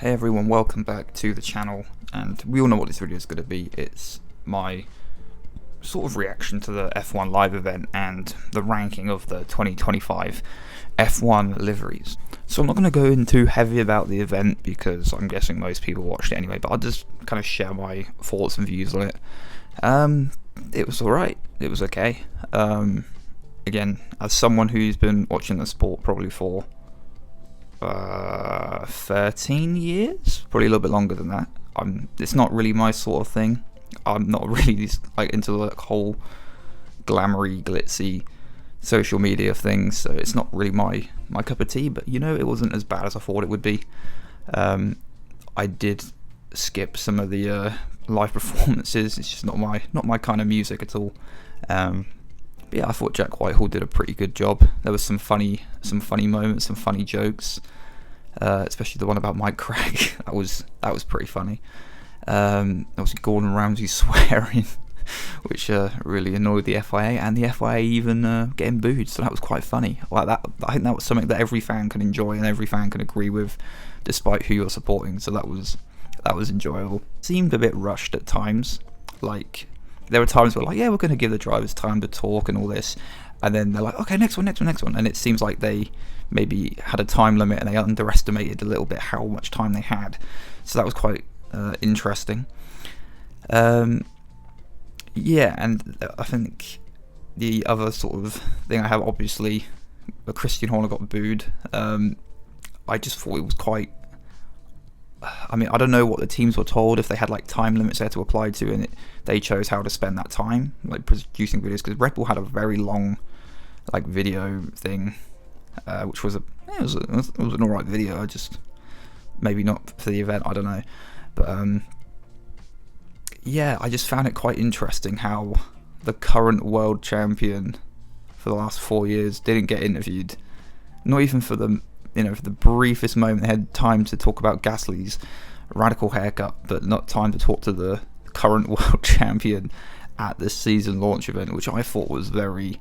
Hey everyone, welcome back to the channel, and we all know what this video is going to be. It's my sort of reaction to the F1 live event and the ranking of the 2025 F1 liveries. So I'm not going to go in too heavy about the event because I'm guessing most people watched it anyway, but I'll just kind of share my thoughts and views on it. It was alright, it was okay. Again, as someone who's been watching the sport probably for 13 years, probably a little bit longer than that. It's not really my sort of thing. I'm not really into the whole glamoury, glitzy social media things, so it's not really my cup of tea. But it wasn't as bad as I thought it would be. I did skip some of the live performances. It's just not my kind of music at all. But yeah, I thought Jack Whitehall did a pretty good job. There was some funny moments, some funny jokes, especially the one about Mike Craig. that was pretty funny. Obviously Gordon Ramsay swearing, which really annoyed the FIA, and the FIA even getting booed. So that was quite funny. Like that, I think that was something that every fan can enjoy and every fan can agree with, despite who you're supporting. So that was enjoyable. Seemed a bit rushed at times. Like, there were times where yeah, we're going to give the drivers time to talk and all this, and then they're like, okay, next one, and it seems like they maybe had a time limit and they underestimated a little bit how much time they had. So that was quite interesting. Yeah, and I think the other sort of thing I have, obviously, Christian Horner got booed. I just thought it was quite. I mean, I don't know what the teams were told, if they had like time limits they had to apply to, and they chose how to spend that time, like producing videos, because Red Bull had a very long like video thing, which was an alright video. Just maybe not for the event, I don't know, but yeah, I just found it quite interesting how the current world champion for the last 4 years didn't get interviewed, not even for the for the briefest moment they had time to talk about Gasly's radical haircut, but not time to talk to the current world champion at the season launch event, which I thought was very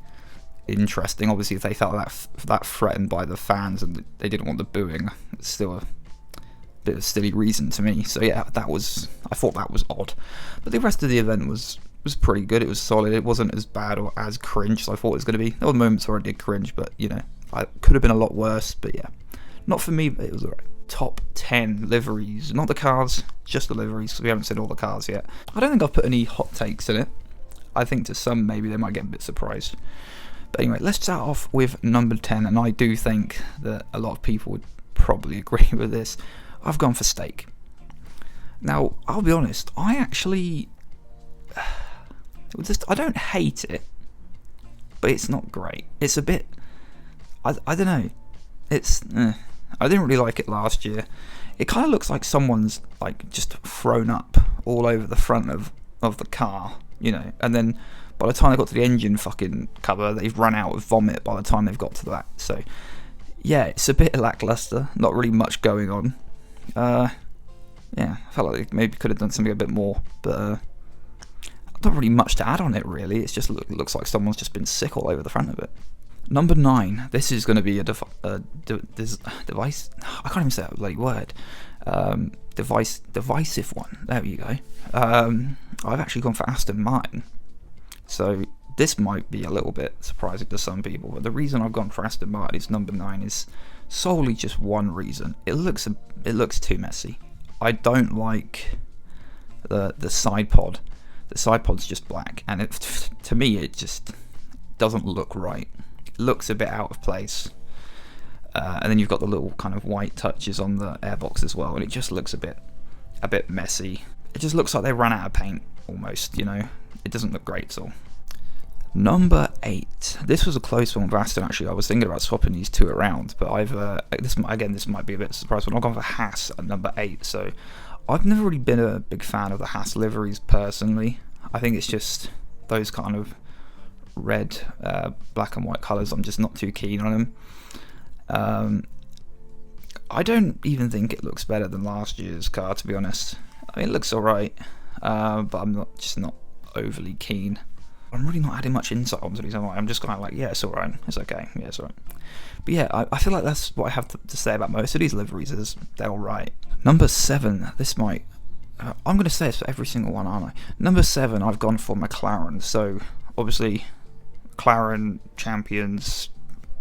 interesting. Obviously, if they felt that threatened by the fans and they didn't want the booing, it's still a bit of a silly reason to me. So yeah, I thought that was odd. But the rest of the event was pretty good. It was solid. It wasn't as bad or as cringe as I thought it was going to be. There were moments where I did cringe, but I could have been a lot worse. But yeah, not for me, but it was alright. Top 10 liveries, not the cars, just the liveries, because we haven't seen all the cars yet. I don't think I've put any hot takes in it. I think to some maybe they might get a bit surprised. But anyway, let's start off with number 10, and I do think that a lot of people would probably agree with this. I've gone for steak. Now, I'll be honest, I actually I don't hate it, but it's not great. It's a bit, I don't know, it's I didn't really like it last year. It kind of looks like someone's like just thrown up all over the front of the car, and then by the time they got to the engine fucking cover, they've run out of vomit by the time they've got to that. So yeah, it's a bit lackluster, not really much going on. Yeah, I felt like they maybe could have done something a bit more, but not really much to add on it really. It's just it looks like someone's just been sick all over the front of it. Number 9. This is going to be a device. I can't even say that bloody word. Divisive one. There you go. I've actually gone for Aston Martin. So this might be a little bit surprising to some people, but the reason I've gone for Aston Martin is number 9 is solely just one reason. It looks too messy. I don't like the side pod. The side pod's just black, and to me it just doesn't look right. It looks a bit out of place, and then you've got the little kind of white touches on the airbox as well, and it just looks a bit messy. It just looks like they ran out of paint almost. It doesn't look great at all. Number 8. This was a close one with Aston, actually. I was thinking about swapping these two around, but this might be a bit of a surprise, but I've gone for Haas at number 8. So I've never really been a big fan of the Haas liveries personally. I think it's just those kind of red, black and white colours. I'm just not too keen on them. I don't even think it looks better than last year's car, to be honest. I mean, it looks alright, but I'm not overly keen. I'm really not adding much insight onto these. I'm just kind of like, yeah, it's alright, it's okay, yeah, it's alright. But yeah, I feel like that's what I have to say about most of these liveries, is they're alright. Number 7, this might... I'm going to say it's for every single one, aren't I? Number 7, I've gone for McLaren. So, obviously, McLaren champions,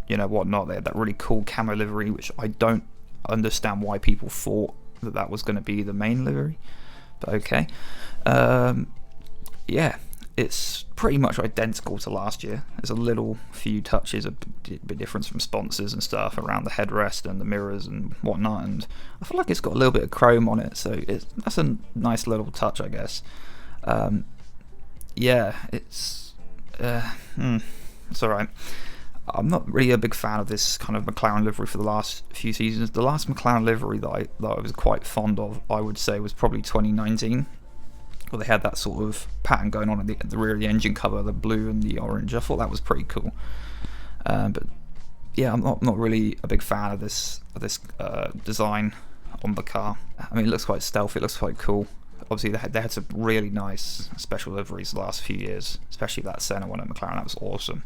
you know, whatnot. They had that really cool camo livery, which I don't understand why people thought that that was going to be the main livery. But okay. Yeah, it's pretty much identical to last year. There's a little few touches, a bit difference from sponsors and stuff around the headrest and the mirrors and whatnot, and I feel like it's got a little bit of chrome on it, so that's a nice little touch, I guess. Yeah, it's alright. I'm not really a big fan of this kind of McLaren livery for the last few seasons. The last McLaren livery that I was quite fond of, I would say, was probably 2019. Well, they had that sort of pattern going on at the rear of the engine cover, the blue and the orange. I thought that was pretty cool. But yeah, I'm not really a big fan of this design on the car. I mean, it looks quite stealthy. It looks quite cool. Obviously, they had some really nice special liveries the last few years, especially that Senna one at McLaren. That was awesome.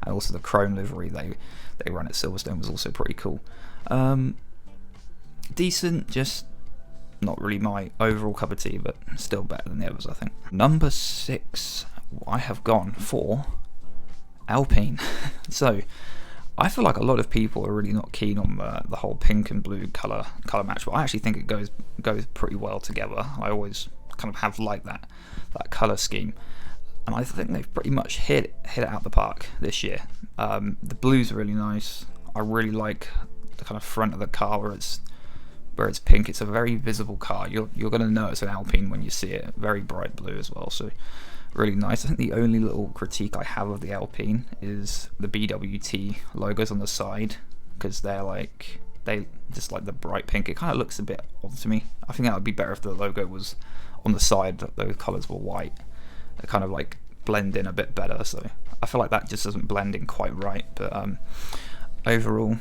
And also the chrome livery they run at Silverstone was also pretty cool. Decent, just not really my overall cup of tea, but still better than the others, I think. Number 6, I have gone for Alpine. So I feel like a lot of people are really not keen on the whole pink and blue color match, but I actually think it goes pretty well together. I always kind of have liked that color scheme, and I think they've pretty much hit it out the park this year. The blue's really nice. I really like the kind of front of the car where it's pink. It's a very visible car. You're going to know it's an Alpine when you see it. Very bright blue as well, so really nice. I think the only little critique I have of the Alpine is the BWT logos on the side, because they just like the bright pink. It kind of looks a bit odd to me. I think that would be better if the logo was on the side, that those colours were white. They kind of like blend in a bit better, so I feel like that just doesn't blend in quite right. But overall,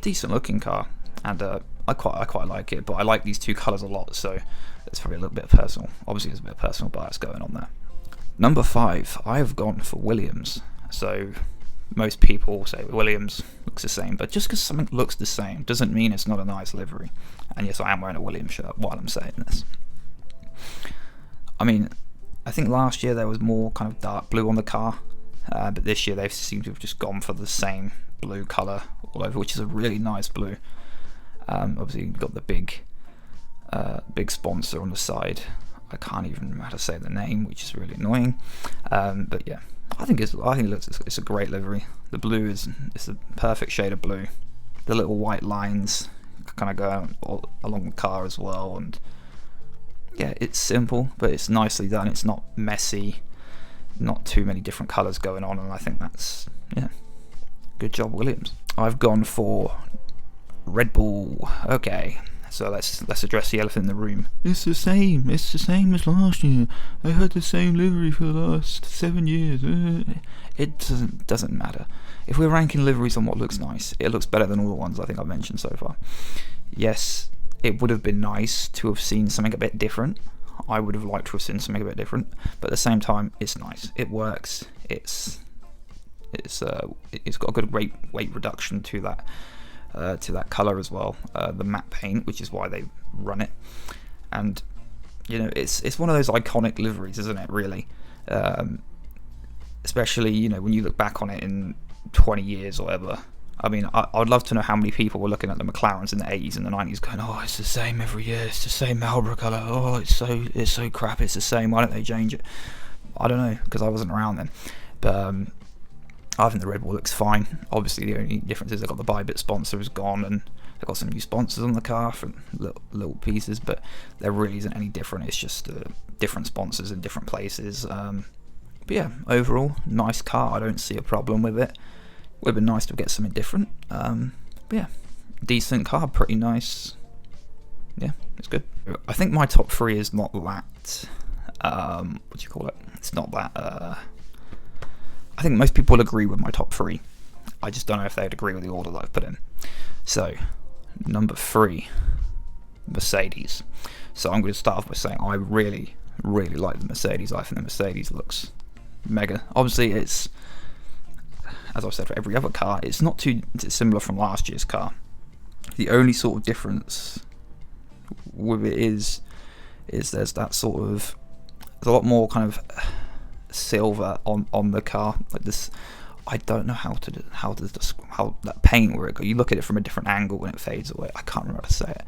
decent looking car, and I quite like it, but I like these two colours a lot, so it's probably a little bit personal. Obviously, there's a bit of personal bias going on there. Number 5, I've gone for Williams. So most people say Williams looks the same, but just because something looks the same doesn't mean it's not a nice livery. And yes, I am wearing a Williams shirt while I'm saying this. I mean, I think last year there was more kind of dark blue on the car, but this year they seem to have just gone for the same blue colour all over, which is a really nice blue. Obviously, you've got the big sponsor on the side. I can't even remember how to say the name, which is really annoying. But yeah, I think it's a great livery. The blue it's the perfect shade of blue. The little white lines kind of go all along the car as well, and yeah, it's simple, but it's nicely done. It's not messy, not too many different colours going on, and I think that's, yeah, good job, Williams. I've gone for Red Bull. Okay, so let's address the elephant in the room. It's the same as last year. They had the same livery for the last 7 years. It doesn't matter. If we're ranking liveries on what looks nice, it looks better than all the ones I think I've mentioned so far. Yes, it would have been nice to have seen something a bit different. I would have liked to have seen something a bit different, but at the same time, it's nice. It works. It's got a good weight reduction to that colour as well, the matte paint, which is why they run it. And you know, it's one of those iconic liveries, isn't it, really? Especially, you know, when you look back on it in 20 years or whatever. I mean, I'd love to know how many people were looking at the McLarens in the 80s and the 90s going, oh, it's the same every year, it's the same Marlboro colour, oh, it's so crap, it's the same, why don't they change it? I don't know, because I wasn't around then. But I think the Red Bull looks fine. Obviously, the only difference is they've got the Bybit sponsor is gone, and they've got some new sponsors on the car for little pieces, but there really isn't any different. It's just different sponsors in different places. But yeah, overall, nice car. I don't see a problem with it. Would have been nice to get something different. But yeah, decent car, pretty nice. Yeah, it's good. I think my top 3 is not that. What do you call it? It's not that. I think most people will agree with my top 3. I just don't know if they'd agree with the order that I've put in. So, number 3, Mercedes. So I'm going to start off by saying I really, really like the Mercedes. I think the Mercedes looks mega. Obviously, it's, as I've said for every other car, it's not too dissimilar from last year's car. The only sort of difference with it is there's that sort of, there's a lot more kind of silver on the car, like this. I don't know how that paint where you look at it from a different angle when it fades away. I can't remember how to say it,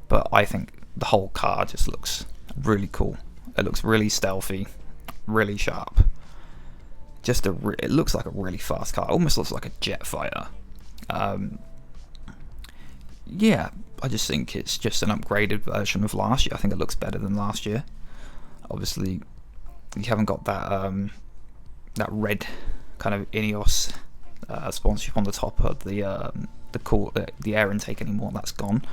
but I think the whole car just looks really cool. It looks really stealthy, really sharp. It looks like a really fast car. It almost looks like a jet fighter. Yeah, I just think it's just an upgraded version of last year. I think it looks better than last year. Obviously, you haven't got that red kind of Ineos sponsorship on the top of the air intake anymore. That's gone.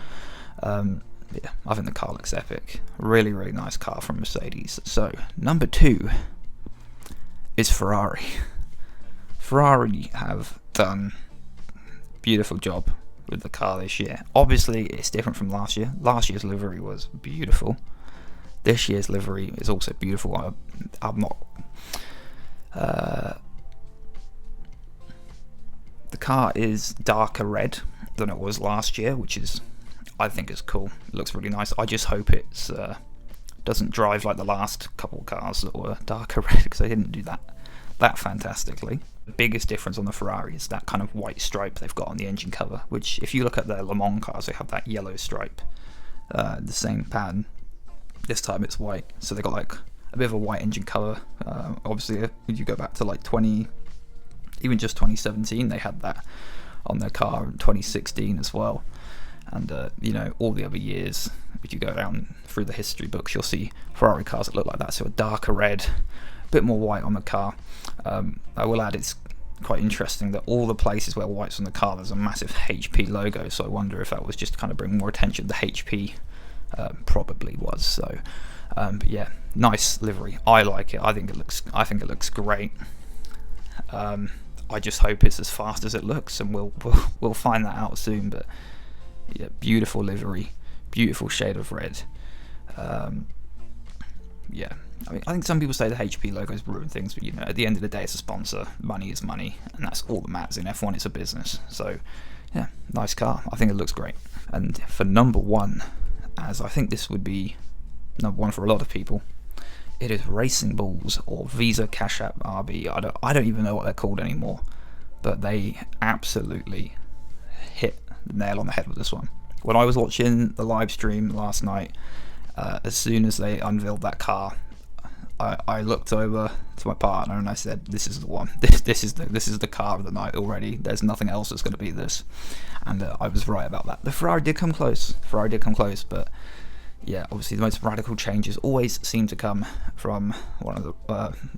Yeah, I think the car looks epic. Really, really nice car from Mercedes. So number 2 is Ferrari. Ferrari have done a beautiful job with the car this year. Obviously, it's different from last year. Last year's livery was beautiful. This year's livery is also beautiful. I'm not. The car is darker red than it was last year, which is, I think, is cool. It looks really nice. I just hope it's doesn't drive like the last couple of cars that were darker red, because they didn't do that fantastically. The biggest difference on the Ferrari is that kind of white stripe they've got on the engine cover, which if you look at their Le Mans cars, they have that yellow stripe, the same pattern. This time it's white, so they got like a bit of a white engine cover. Obviously, if you go back to like even just 2017, they had that on their car, in 2016 as well. And all the other years, if you go down through the history books, you'll see Ferrari cars that look like that, so a darker red, a bit more white on the car. I will add, it's quite interesting that all the places where white's on the car, there's a massive HP logo, so I wonder if that was just to kind of bring more attention. The HP probably was. So but yeah, nice livery. I like it. I think it looks great. I just hope it's as fast as it looks, and we'll find that out soon. But yeah, beautiful livery, beautiful shade of red. Yeah, I mean, I think some people say the HP logos ruin things, but at the end of the day, it's a sponsor. Money is money, and that's all that matters in F1. It's a business. So yeah, nice car. I think it looks great. And for number 1, as I think this would be number 1 for a lot of people, it is Racing Bulls or Visa Cash App RB. I don't even know what they're called anymore, but they absolutely hit the nail on the head with this one. When I was watching the live stream last night, as soon as they unveiled that car, I looked over to my partner and I said, "This is the one. This is the car of the night already. There's nothing else that's going to beat this." And I was right about that. The Ferrari did come close. But yeah, obviously the most radical changes always seem to come from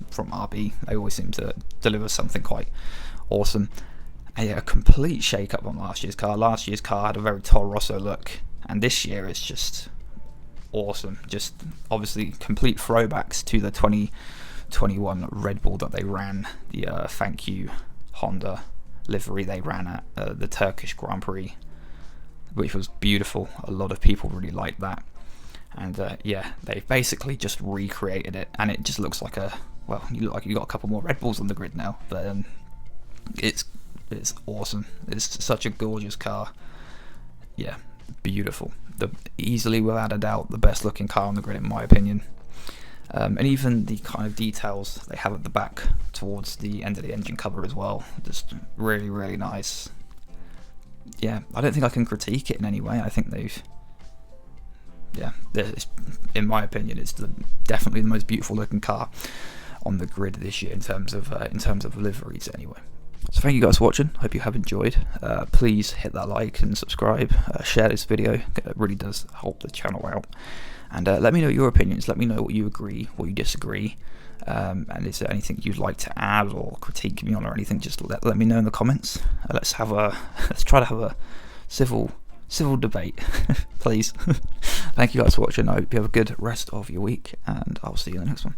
from RB. They always seem to deliver something quite awesome. And yeah, a complete shake-up on last year's car. Last year's car had a very Toro Rosso look, and this year it's just awesome. Just obviously complete throwbacks to the 2021 Red Bull that they ran, the Thank You Honda livery they ran at the Turkish Grand Prix, which was beautiful. A lot of people really liked that. And yeah, they basically just recreated it, and it just looks like you look like you got a couple more Red Bulls on the grid now. But it's awesome. It's such a gorgeous car. Yeah, beautiful. Easily, without a doubt, the best looking car on the grid in my opinion. And even the kind of details they have at the back towards the end of the engine cover as well, just really, really nice. Yeah, I don't think I can critique it in any way. I think in my opinion, it's definitely the most beautiful looking car on the grid this year in terms of liveries anyway. So thank you guys for watching. Hope you have enjoyed. Please hit that like and subscribe. Share this video. It really does help the channel out. And let me know your opinions. Let me know what you agree, what you disagree. And is there anything you'd like to add or critique me on or anything? Just let me know in the comments. Let's try to have a civil debate, please. Thank you guys for watching. I hope you have a good rest of your week, and I'll see you in the next one.